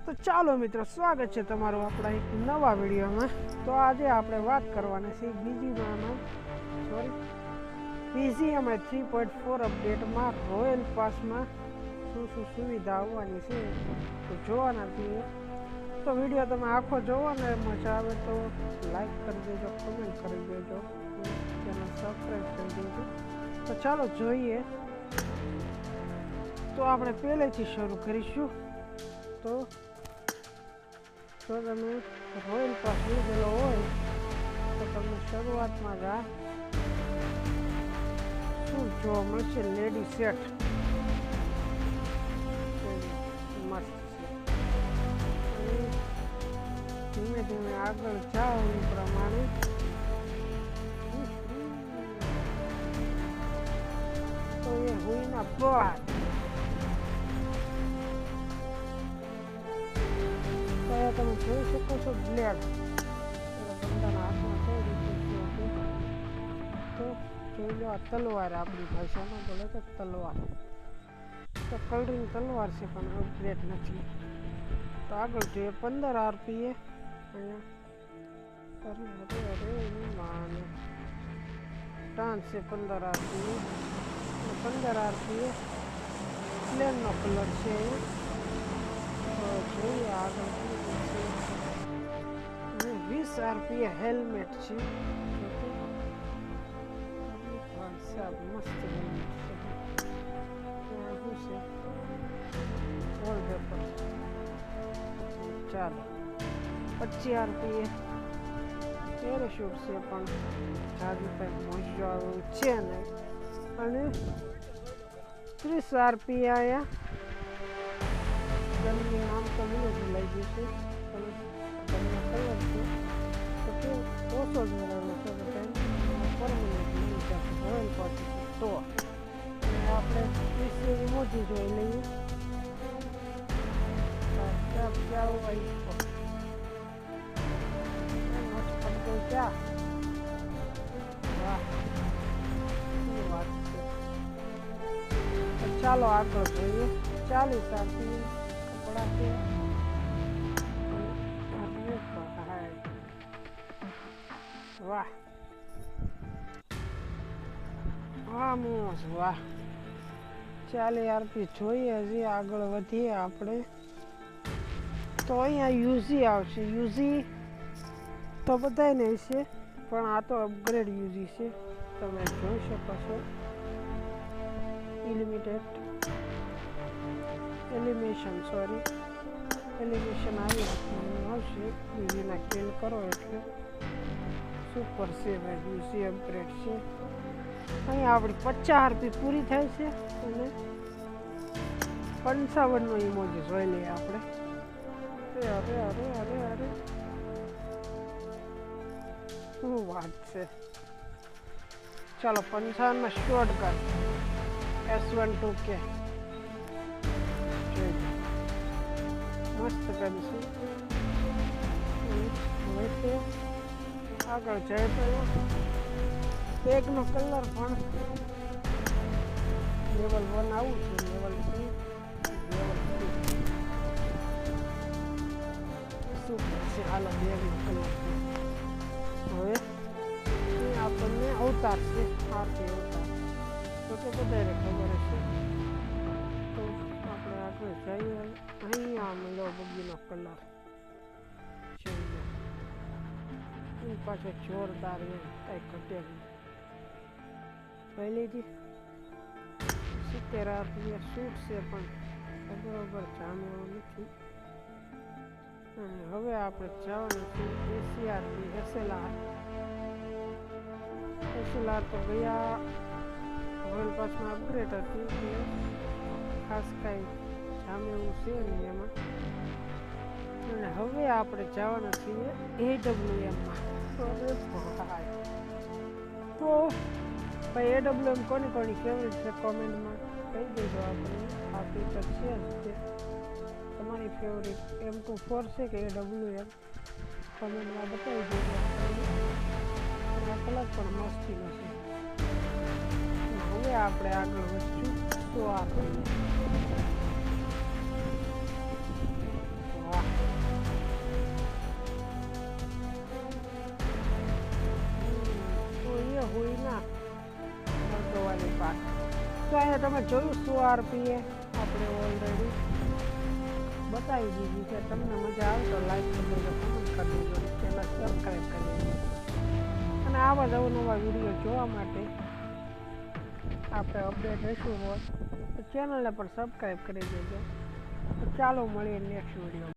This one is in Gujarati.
તો ચાલો મિત્રો, સ્વાગત છે તમારું આપણા એક નવા વિડીયોમાં। તો આજે આપણે વાત કરવાની છે BGMI 3.4 અપડેટમાં રોયલ પાસમાં શું શું સુવિધા આવવાની છે તો જોવાના છીએ। તો વિડીયો તમે આખો જોવો ને મજા આવે તો લાઈક કરી દેજો, કમેન્ટ કરી દેજો, ચેનલ સબસ્ક્રાઈબ કરી દેજો। તો ચાલો જોઈએ। તો આપણે પહેલેથી શરૂ કરીશું। તો જો તમે રોયલ પાસ લીધેલો હોય તો તમને શરૂઆતમાં જ આ શું જોવા મળશે, લેડી સેટ મસ્ત છે। ધીમે ધીમે આગળ જાઓ એ પ્રમાણે તો એ હુઈના બાદ તમે જોઈ શકો છો બ્લેડ બંદાના હાથમાં કઈ રીતે તો જોઈ લો, આ તલવાર આપણી ભાષામાં બોલે તો તલવાર, તો કલરિંગ તલવાર છે પણ અપગ્રેડ નથી। તો આગળ જોઈએ 15 RPA અહીંયા ટાન્સ છે 15 RPA 15 RPA પ્લેનનો કલર છે। તો જોઈએ આગળ 20 RPA હેલ્મેટ છે, મસ્ત હેલ્મેટ છે, વોલપેપર। ચાલો 25 RPA પેરાશૂટ છે પણ જાજુ કંઈક મોજો આવ્યું છે નહીં, અને 30 RPA આયા ગનનું નામ તો મને ભૂલાઈ ગયું છે, તમને કલર છે તો તે ઓછો જ મેળવેલો છે તો પરમનન્ટ મળી જશે રોયલ પાસેથી। તો આપણે 30 મોજી જોઈ લઈએ। क्या हुआ इसको मत पड़ गई क्या? वाह बात है। तो चलो आगे જોઈએ 40 RPA कपड़ा के वाह वाह मोस वाह 40 RPA જોઈએ। હજી આગળ વધીએ આપણે તો અહીંયા યુઝી આવશે। યુઝી તો બધાને છે પણ આ તો અપગ્રેડ યુઝી છે, તમે જોઈ શકો છો। એલિમિનેશન આવી આવશે, યુઝીના કિલ કરો એટલે સુપર છે ભાઈ, યુઝી અપગ્રેડ છે। અહીંયા આપણી 50 RP પૂરી થાય છે અને 55નો ઇમોજી જોઈ લઈએ આપણે। અરે અરે અરે અરે શું વાત છે। ચાલો 55માં શોર્ટગન S12K મસ્ત ગન છે। આગળ જાય તો બેગનો કલર પણ લેવલ 1 આવું છે, લેવલ 2 લેવલ 3 સુપર છે। હાલો બેગનો કલર હવે આપણને અવતાર છે, આરતી અવતાર તો કે બધાને ખબર હશે। તો આપણે આગળ જઈએ। અહીંયા મળ્યો બગીનો કલર છે, એ પાછો જોરદાર એમ કંઈ ઘટે નહીં। પહેલેથી 70 RPA શૂટ છે પણ બરોબર જામે એવું નથી। હવે આપણે જવાનું છે 80 RPA SLR તો ગયા રોયલ પાસમાં અપગ્રેડ હતી એટલે ખાસ કાંઈ જામે એવું છે નહીં એમાં। અને હવે આપણે જવાના છીએ AWMમાં। તો ભાઈ AWM કોની ફેવરેટ છે કોમેન્ટમાં કહી દેજો। આપણે આ ફીચર છે જ તમારી ફેવરેટ M24 છે કે AWM કોમેન્ટમાં બતાવી દેજો। આ કલર પણ મસ્તીનો છે। હવે આપણે આગળ વધશું તો આપણે વાહ ના મરદોવાની પાક. તો અહીંયા તમે જોયું 100 RPA આપણે ઓલરેડી બતાવી દીધી છે. તમને મજા આવે તો લાઈક કરી દેજો, કમેન્ટ કરી દેજો, ચેનલ સબસ્ક્રાઈબ કરી દેજો. અને આવા જ અવનવા વિડીયો જોવા માટે આપણે અપડેટ રહેશું હોય તો ચેનલને પણ સબસ્ક્રાઈબ કરી દેજો. તો ચાલો મળીએ નેક્સ્ટ વિડીયો.